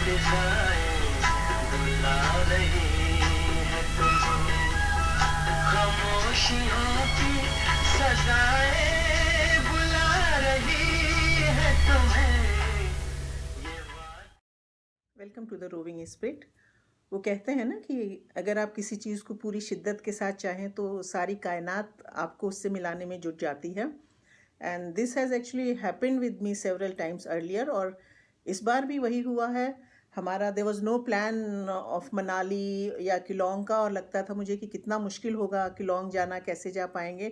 फिजाएं बुला रही है तुम्हें, खामोशियों की सजाएं बुला रही है तुम्हें। Welcome to the roving spirit. वो कहते हैं ना कि अगर आप किसी चीज़ को पूरी शिद्दत के साथ चाहें तो सारी कायनात आपको उससे मिलाने में जुट जाती है। And this has actually happened with me several times earlier, और इस बार भी वही हुआ है। हमारा there was no plan of Manali या किलोंग का, और लगता था मुझे कि कितना मुश्किल होगा किलोंग जाना, कैसे जा पाएंगे।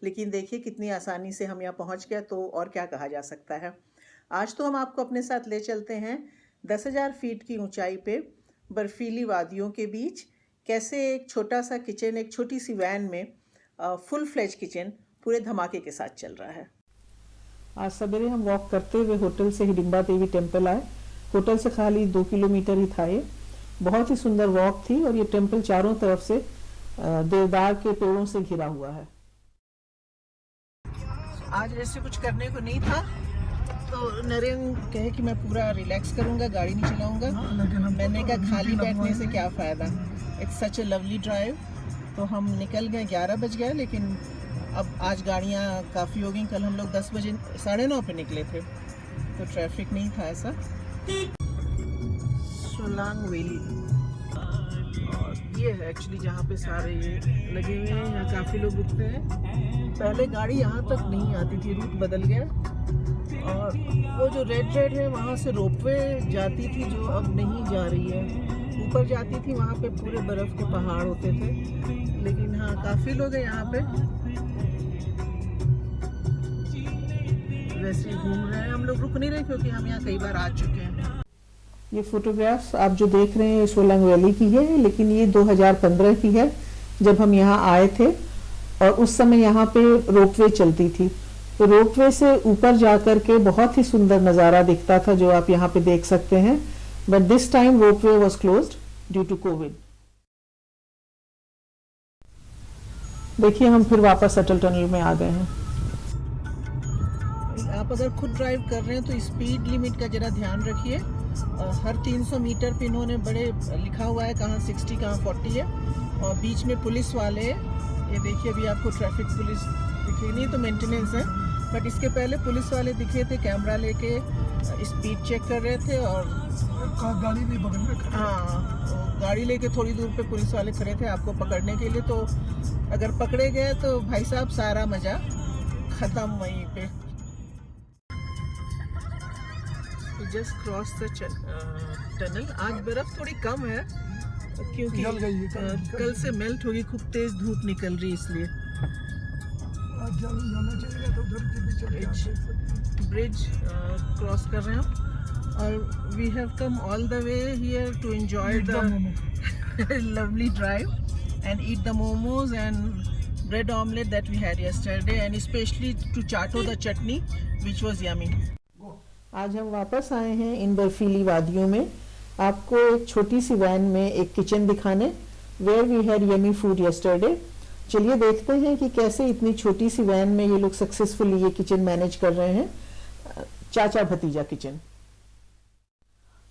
लेकिन देखिए कितनी आसानी से हम यहाँ पहुँच गए, तो और क्या कहा जा सकता है। आज तो हम आपको अपने साथ ले चलते हैं 10,000 फीट की ऊंचाई पे बर्फीली वादियों के बीच कैसे एक छोटा सा किचन, एक छोटी सी वैन में फुल फ्लेज किचन पूरे धमाके के साथ चल रहा है। आज सवेरे हम वॉक करते हुए होटल से हिडिंबा देवी टेम्पल आए। होटल से खाली 2 किलोमीटर ही था ये। बहुत ही सुंदर वॉक थी, और ये टेम्पल चारों तरफ से देवदार के पेड़ों से घिरा हुआ है। आज ऐसे कुछ करने को नहीं था, तो नरेंद्र कहे कि मैं पूरा रिलैक्स करूंगा, गाड़ी नहीं चलाऊंगा। मैंने कहा खाली बैठने से क्या फ़ायदा, it's such A lovely drive. तो हम निकल गए, 11 बज गया, लेकिन अब आज गाड़ियाँ काफ़ी हो गई। कल हम लोग 10 बजे 9:30 पे निकले थे, तो ट्रैफिक नहीं था ऐसा। सोलांग वैली, और ये है एक्चुअली जहाँ पे सारे लगे हुए हैं। यहाँ काफ़ी लोग रुकते हैं। पहले गाड़ी यहाँ तक नहीं आती थी, रूट बदल गया। और वो जो रेड है वहाँ से रोपवे जाती थी, जो अब नहीं जा रही है। ऊपर जाती थी, वहाँ पे पूरे बर्फ़ के पहाड़ होते थे। लेकिन हाँ, काफ़ी लोग हैं यहाँ पे, वैसे ही घूम रहे हैं। हम लोग रुक नहीं रहे क्योंकि हम यहाँ कई बार आ चुके हैं। ये फोटोग्राफ्स आप जो देख रहे हैं सोलांग वैली की है, लेकिन ये 2015 की है, जब हम यहाँ आए थे। और उस समय यहाँ पे रोपवे चलती थी, तो रोपवे से ऊपर जाकर के बहुत ही सुंदर नज़ारा दिखता था, जो आप यहाँ पे देख सकते हैं। But this time ropeway was closed due to Covid. देखिए हम फिर वापस अटल टनल में आ गए हैं। आप अगर खुद ड्राइव कर रहे हैं तो स्पीड लिमिट का जरा ध्यान रखिए। हर 300 मीटर पे इन्होंने बड़े लिखा हुआ है कहाँ 60 कहाँ 40 है। और बीच में पुलिस वाले, ये देखिए अभी आपको ट्रैफिक पुलिस दिखे नहीं, तो मेंटेनेंस है। बट इसके पहले पुलिस वाले दिखे थे, कैमरा लेके स्पीड चेक कर रहे थे। और गाड़ी भी बगल में, हाँ, तो गाड़ी लेके थोड़ी दूर पे पुलिस वाले खड़े थे आपको पकड़ने के लिए। तो अगर पकड़े गए तो भाई साहब सारा मजा खत्म वहीं पे। Just cross the tunnel. आज बर्फ थोड़ी कम है क्योंकि कल से मेल्ट होगी, खूब तेज धूप निकल रही, इसलिए ब्रिज क्रॉस कर रहे हैं हम। और we have come all the way here to enjoy the lovely drive and eat the momos and bread omelette that we had yesterday, and especially to chato the chutney which was yummy. आज हम वापस आए हैं इन बर्फीली वादियों में, आपको एक छोटी सी वैन में एक किचन दिखाने, where we had yummy food yesterday। चलिए देखते हैं कि कैसे इतनी छोटी सी वैन में ये लोग सक्सेसफुली ये किचन मैनेज कर रहे हैं, चाचा भतीजा किचन।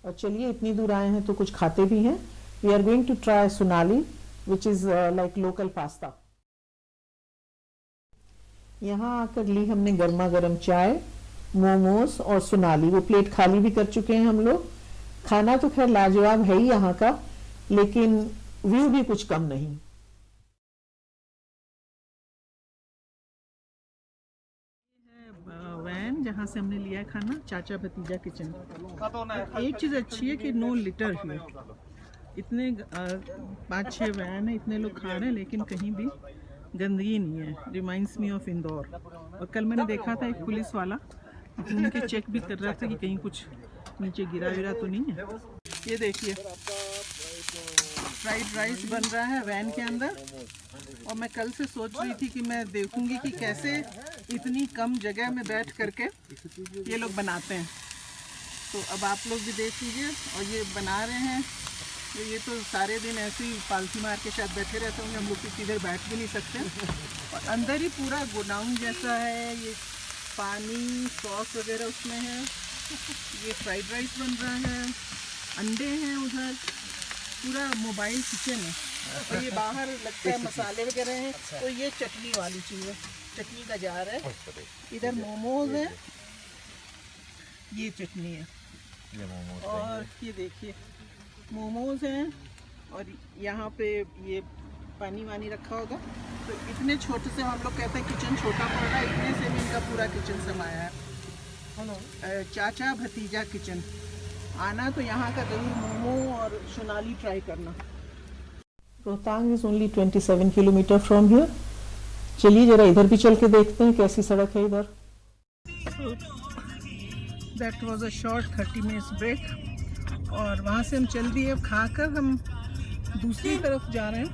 और चलिए इतनी दूर आए हैं तो कुछ खाते भी हैं। We are going to try Sonali which is like local pasta। यहाँ आकर ली हमने गर्मा गर्म चाय, मोमोज और सोनाली। वो प्लेट खाली भी कर चुके हैं हम लोग। खाना तो खैर लाजवाब है ही यहाँ का, लेकिन व्यू भी कुछ कम नहीं। वैन जहाँ से हमने लिया खाना, चाचा भतीजा किचन। एक चीज अच्छी है कि नो लिटर है। इतने 5-6 वैन है, इतने लोग खा रहे हैं, लेकिन कहीं भी गंदगी नहीं है। Reminds me of Indore. और कल मैंने देखा था एक पुलिस वाला घूम के चेक भी कर रहा था कि कहीं कुछ नीचे गिरा विरा तो नहीं है। ये देखिए फ्राइड राइस बन रहा है वैन के अंदर। और मैं कल से सोच रही थी कि मैं देखूंगी कि कैसे इतनी कम जगह में बैठ करके ये लोग बनाते हैं। तो अब आप लोग भी देख लीजिए। और ये बना रहे हैं, तो ये तो सारे दिन ऐसे ही पालथी मार के शायद बैठे रहते होंगे। हम लोग तो किधर बैठ भी नहीं सकते। और अंदर ही पूरा गोडाउन जैसा है। ये पानी सॉस वगैरह उसमें है। ये फ्राइड राइस बन रहा है। अंडे हैं उधर, पूरा मोबाइल किचन है। और ये बाहर लगता है मसाले वगैरह हैं। तो ये चटनी वाली चीज़ है, चटनी का जार है। इधर मोमोज है, ये चटनी है। और ये देखिए मोमोज हैं, और यहाँ पे ये पानी वानी रखा होगा। तो इतने छोटे से हम लोग कहते हैं किचन छोटा पड़ रहा है, इतने से भी इनका पूरा किचन समाया है। चाचा भतीजा किचन। आना तो यहाँ का ज़रूर मोमो और सोनाली ट्राई करना। Rohtang is only 27 kilometre from here. चलिए जरा इधर भी चल के देखते हैं कैसी सड़क है इधर। That was a short 30 minutes break, और वहाँ से हम चल दिए। अब खाकर हम दूसरी तरफ जा रहे हैं।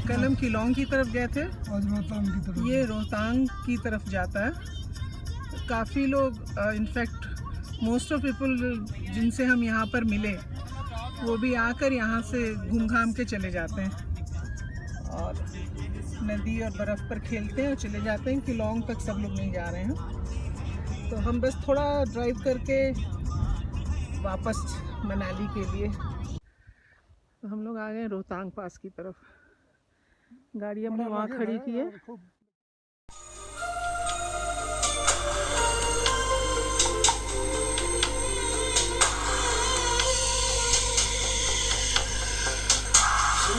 कल हम किलोंग की तरफ गए थे, आज रोहतांग की तरफ। ये रोहतांग की तरफ जाता है। काफ़ी लोग, इनफैक्ट मोस्ट ऑफ पीपल जिनसे हम यहाँ पर मिले, वो भी आकर यहाँ से घूम घाम के चले जाते हैं और नदी और बर्फ़ पर खेलते हैं और चले जाते हैं। किलोंग तक सब लोग नहीं जा रहे हैं, तो हम बस थोड़ा ड्राइव करके वापस मनाली के लिए। तो हम लोग आ गए रोहतांग पास की तरफ। गाड़ी हमने वहाँ खड़ी की है।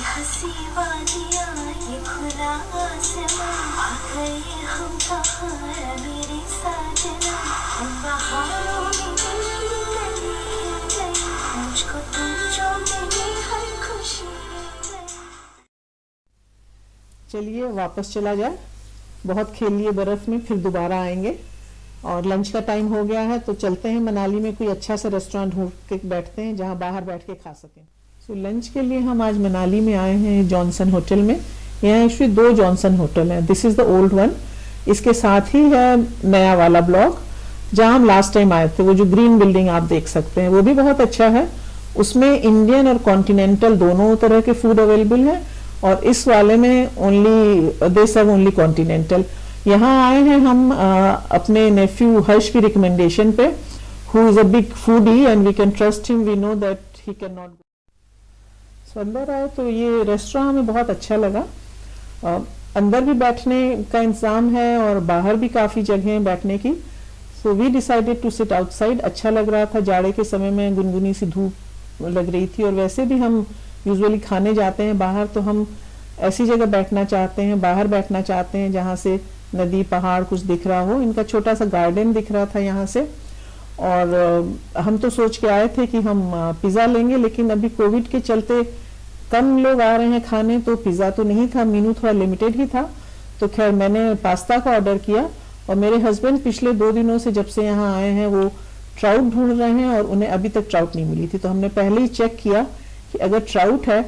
हंसी वादियाँ ये खुला आसमां, आ गए हम कहाँ मेरे साजना। इन बहारों में दिल की गली गई, मुझको तुम जो मिली हर खुशी। चलिए वापस चला जाए, बहुत खेल लिए बर्फ़ में, फिर दोबारा आएंगे। और लंच का टाइम हो गया है, तो चलते हैं मनाली में कोई अच्छा सा रेस्टोरेंट ढूंढ के बैठते हैं जहाँ बाहर बैठ के खा सकें। तो लंच के लिए हम आज मनाली में आए हैं जॉनसन होटल में। यहाँ एक्चुअली 2 जॉनसन होटल हैं। This is the old one, इसके साथ ही है नया वाला ब्लॉक जहाँ हम लास्ट टाइम आए थे। वो जो ग्रीन बिल्डिंग आप देख सकते हैं वो भी बहुत अच्छा है। उसमें इंडियन और कॉन्टिनेंटल दोनों तरह के फूड अवेलेबल है, और इस वाले में only they serve only continental. यहाँ आए हैं हम अपने नेफ्यू हर्ष की रिकमेंडेशन पे, who is a big foodie and we can trust him, we know that he can not. So अंदर आए तो ये रेस्टोरेंट हमें बहुत अच्छा लगा। अंदर भी बैठने का इंतज़ाम है और बाहर भी काफ़ी जगह है बैठने की। So we decided to sit outside. अच्छा लग रहा था, जाड़े के समय में गुनगुनी सी धूप लग रही थी, और वैसे भी हम यूजुअली खाने जाते हैं बाहर, तो हम ऐसी जगह बैठना चाहते हैं, बाहर बैठना चाहते हैं जहाँ से नदी पहाड़ कुछ दिख रहा हो। इनका छोटा सा गार्डन दिख रहा था यहाँ से। और हम तो सोच के आए थे कि हम पिज़्ज़ा लेंगे, लेकिन अभी कोविड के चलते कम लोग आ रहे हैं खाने, तो पिज़्ज़ा तो नहीं था, मेनू थोड़ा लिमिटेड ही था। तो खैर मैंने पास्ता का ऑर्डर किया, और मेरे हस्बैंड पिछले 2 दिनों से जब से यहाँ आए हैं वो ट्राउट ढूंढ रहे हैं, और उन्हें अभी तक ट्राउट नहीं मिली थी। तो हमने पहले ही चेक किया कि अगर ट्राउट है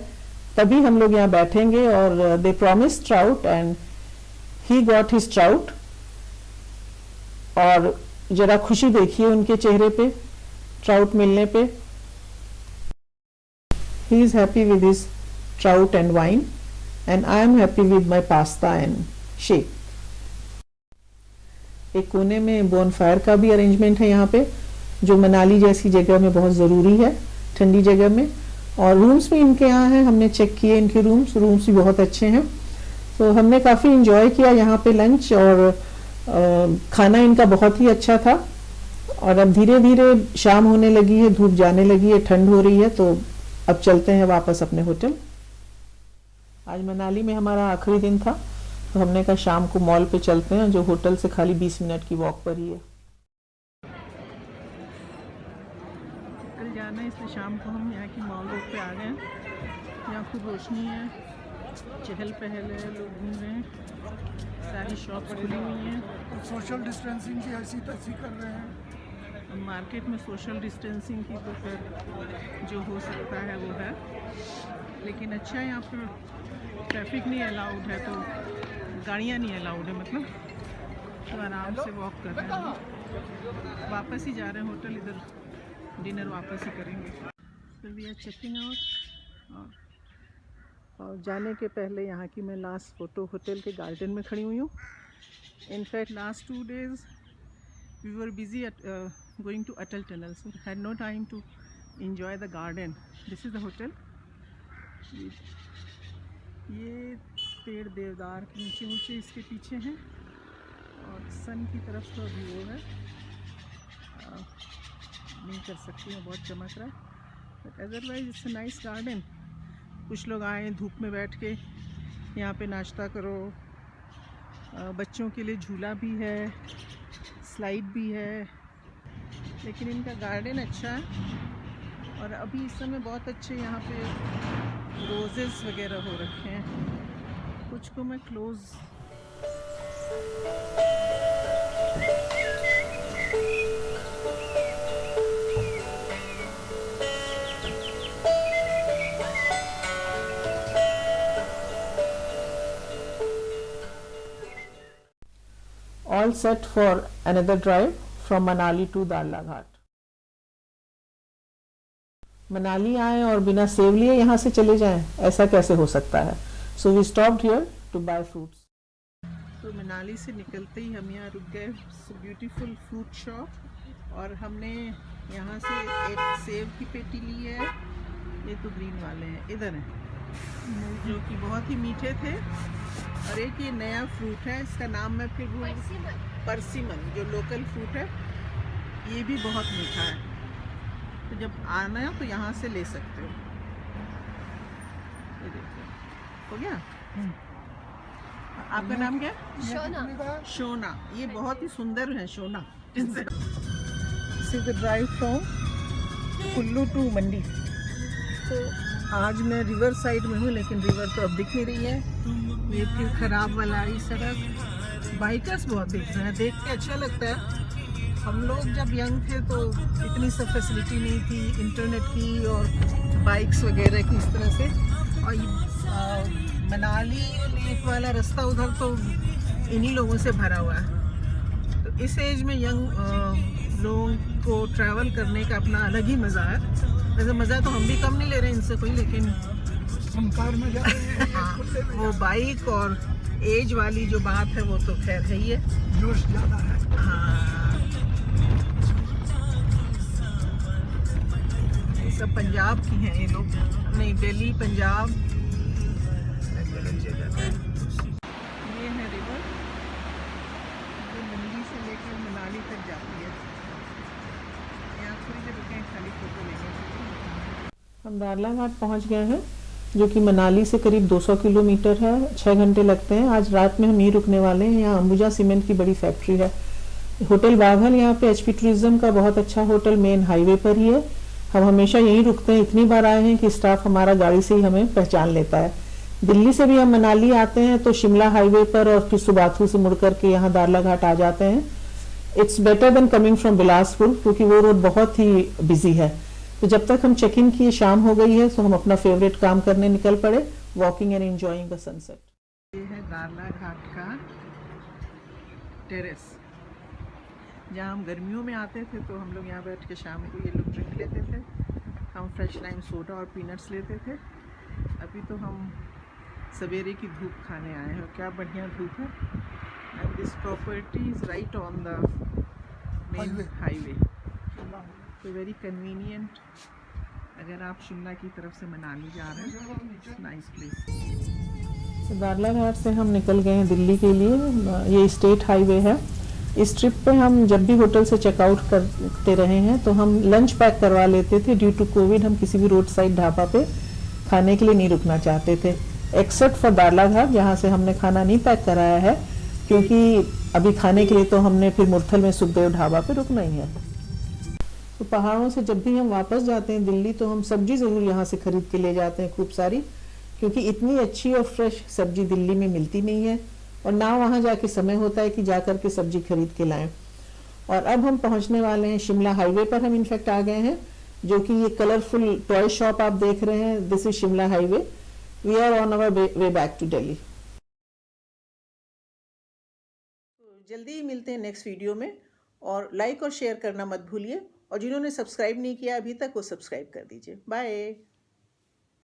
तभी हम लोग यहाँ बैठेंगे, और they promise trout and he got his trout. और जरा खुशी देखिए उनके चेहरे पे ट्राउट मिलने पे। He is happy with his trout and wine, and I am happy with my pasta and shake. एक कोने में बोनफायर का भी अरेंजमेंट है यहाँ पे, जो मनाली जैसी जगह में बहुत ज़रूरी है, ठंडी जगह में। और रूम्स भी इनके यहाँ हैं, हमने चेक किए इनके रूम्स भी बहुत अच्छे हैं। तो हमने काफ़ी इंजॉय किया यहाँ पे लंच, और खाना इनका बहुत ही अच्छा था। और अब धीरे धीरे शाम होने लगी है, धूप जाने लगी है, ठंड हो रही है, तो अब चलते हैं वापस अपने होटल। आज मनाली में हमारा आखिरी दिन था, तो हमने कहा शाम को मॉल पे चलते हैं, जो होटल से खाली 20 मिनट की वॉक पर ही है। कल जाना है, इसलिए शाम को हम यहाँ की मॉल रोड पे आ गए हैं। यहाँ खूब रोशनी है, चहल पहल है, लोग घूम रहे हैं, सारी शॉप्स खुली हुई हैं। सोशल डिस्टेंसिंग की ऐसी तैसी कर रहे हैं। मार्केट में सोशल डिस्टेंसिंग की तो फिर जो हो सकता है वो है, लेकिन अच्छा है यहाँ पर ट्रैफिक नहीं अलाउड है, तो गाड़ियाँ नहीं अलाउड है, मतलब तो आराम से वॉक कर रहे हैं। वापस ही जा रहे हैं होटल, इधर डिनर वापस ही करेंगे। तो वी आर चेकिंग आउट, और जाने के पहले यहाँ की मैं लास्ट फ़ोटो होटल के गार्डन में खड़ी हुई हूँ। In fact last 2 days we were busy at going to Atal Tunnel, so had no time to enjoy the garden. This is the hotel. ये पेड़ देवदार के ऊंचे ऊंचे इसके पीछे हैं और सन की तरफ का व्यू है। नहीं कर सकती हूँ, बहुत चमक रहा है, but otherwise it's a nice garden. कुछ लोग आए धूप में बैठ के यहाँ पे नाश्ता करो। बच्चों के लिए झूला भी है, स्लाइड भी है, लेकिन इनका गार्डन अच्छा है। और अभी इस समय बहुत अच्छे यहाँ पे रोजेस वगैरह हो रखे हैं। कुछ को मैं close all set for another drive from Manali to Darla Ghat. Manali आए और बिना सेव लिए यहाँ से चले जाएं, ऐसा कैसे हो सकता है? So we stopped here to buy fruits. तो मनाली से निकलते ही हम यहाँ रुक गए ब्यूटीफुल फ्रूट शॉप, और हमने यहाँ से एक सेव की पेटी ली है। ये तो ग्रीन वाले हैं, इधर है, जो कि बहुत ही मीठे थे। और एक ये नया फ्रूट है, इसका नाम मैं फिर भूल, परसिमन, जो लोकल फ्रूट है, ये भी बहुत मीठा है। तो जब आना है तो यहाँ से ले सकते हो। ये देखो, हो गया। आपका नाम क्या? शोना। शोना, ये बहुत ही सुंदर है Shona. This is the drive from Kullu to Mandi. तो आज मैं रिवर साइड में हूँ, लेकिन रिवर तो अब दिख नहीं रही है। ये फिर खराब वाला ये सड़क, बाइकर्स बहुत दिख रहे हैं, देख के अच्छा लगता है। हम लोग जब यंग थे तो इतनी सब फैसिलिटी नहीं थी इंटरनेट की और बाइक्स वगैरह की इस तरह से। और मनाली लेक वाला रास्ता उधर तो इन्हीं लोगों से भरा हुआ है। तो इस एज में यंग लोगों को ट्रैवल करने का अपना अलग ही मज़ा है। वैसे मज़ा तो हम भी कम नहीं ले रहे इनसे कोई, लेकिन हम कार में जा रहे हैं। वो बाइक और एज वाली जो बात है वो तो खैर है ही है, जोश ज़्यादा है। हाँ, ये सब पंजाब की हैं ये लोग, नहीं दिल्ली पंजाब अलग जगह का। ये है रिवर जो मंडी से लेकर मनाली तक जाती है। यहाँ थोड़ी देर रुके, खाली फोटो लेंगे। हम दारला घाट पहुँच गए हैं, जो कि मनाली से करीब 200 किलोमीटर है। 6 घंटे लगते हैं। आज रात में हम यहीं रुकने वाले हैं। यहाँ अंबुजा सीमेंट की बड़ी फैक्ट्री है। होटल बाघल यहाँ पे HP टूरिज्म का बहुत अच्छा होटल मेन हाईवे पर ही है। हम हमेशा यहीं रुकते हैं। इतनी बार आए हैं कि स्टाफ हमारा गाड़ी से ही हमें पहचान लेता है। दिल्ली से भी हम मनाली आते हैं तो शिमला हाईवे पर और फिर सुबाथू से मुड़ करके यहाँ दारला घाट आ जाते हैं। It's better than coming from Bilaspur, क्योंकि वो रोड बहुत ही बिजी है। तो जब तक हम चेक इन किए शाम हो गई है, तो हम अपना फेवरेट काम करने निकल पड़े, walking and enjoying the sunset. ये है दारला घाट का टेरेस, जहाँ हम गर्मियों में आते थे तो हम लोग यहाँ बैठ के शाम को ये लोग ड्रिंक लेते थे। हम फ्रेश लाइम सोडा और पीनट्स लेते थे। अभी तो हम सवेरे की धूप खाने आए हैं, क्या बढ़िया धूप है। And this property is right on the main highway, तो वेरी कन्वीनियंट। अगर आप शिमला की तरफ से मनाली जा रहे हैं, नाइस प्लेस। दारला घाट से हम निकल गए हैं दिल्ली के लिए। ये स्टेट हाईवे है। इस ट्रिप पे हम जब भी होटल से चेकआउट करते रहे हैं तो हम लंच पैक करवा लेते थे। ड्यू टू कोविड हम किसी भी रोड साइड ढाबा पे खाने के लिए नहीं रुकना चाहते थे, एक्सेप्ट फॉर दारला घाट, जहाँ से हमने खाना नहीं पैक कराया है, क्योंकि अभी खाने के लिए तो हमने फिर मुरथल में सुखदेव ढाबा पे रुकना ही है। तो पहाड़ों से जब भी हम वापस जाते हैं दिल्ली, तो हम सब्जी ज़रूर यहाँ से खरीद के ले जाते हैं खूब सारी, क्योंकि इतनी अच्छी और फ्रेश सब्जी दिल्ली में मिलती नहीं है, और ना वहाँ जाके समय होता है कि जा कर के सब्जी खरीद के लाएं। और अब हम पहुँचने वाले हैं शिमला हाईवे पर। हम इनफैक्ट आ गए हैं, जो कि ये कलरफुल टॉय शॉप आप देख रहे हैं, this is Shimla highway. We are on our way back to Delhi. जल्दी ही मिलते हैं नेक्स्ट वीडियो में, और लाइक और शेयर करना मत भूलिए, और जिन्होंने सब्सक्राइब नहीं किया अभी तक वो सब्सक्राइब कर दीजिए। बाय।